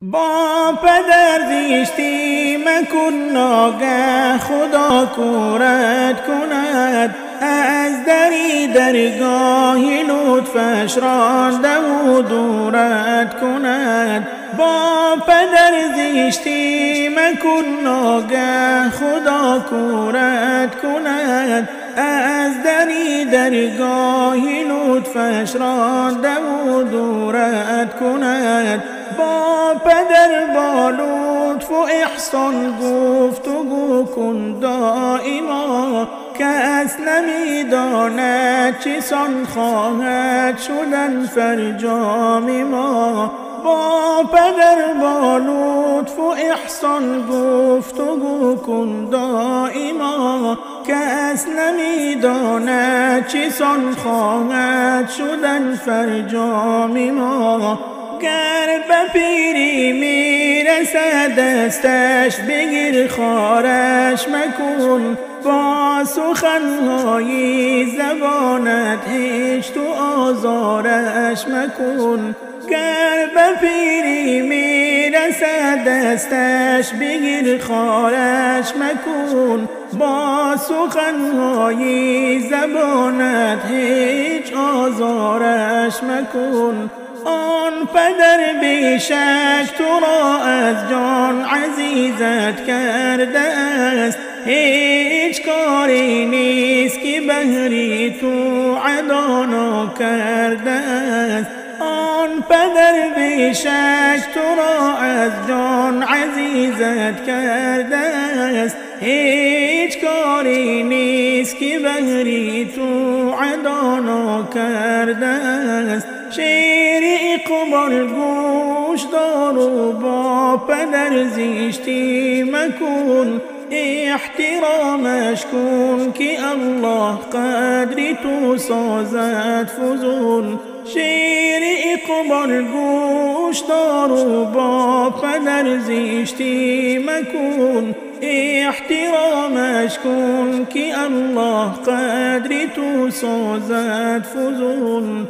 با پدر زیشتی مکن ناگه خدا کورت کند، از دری درگاهی لطفش رانده و دورت کند. با پدر زیشتی مکن ناگه خدا کورت کند، از دری درگاهی لطفش رانده و دورت کند. با پدر با لطف و احسان گفتگو کن دائما، کس نمیداند چسان خواهد شدن فرجام ما. با پدر با لطف و احسان گفتگو کن دائما، کس نمیداند چسان خواهد شدن فرجام ما. گر به پیری میرسد دستش بگیر خارش مکن، با سخنهای زبانت هیچ تو آزارش مکن. گر به پیری میرسد دستش بگیر خارش مکن، با سخنهای زبانت هیچ آزارش مکن. آن پدر بیشک تو را از جان عزیزت کرده است، هیچ کاری نیست که بهری تو عدا کرده است. آن پدر بیشک تو را از جان عزیزت کرده است، هیچ کاری نیست که بهری تو عدا کرده است. شیر اقبال گوش دار و با پدر زیشتی مکن، احترامش کن که الله قدری تو سازد فزون. شیر اقبال گوش دار و با پدر زیشتی مکن، احترامش کن که الله قدری تو سازد فزون.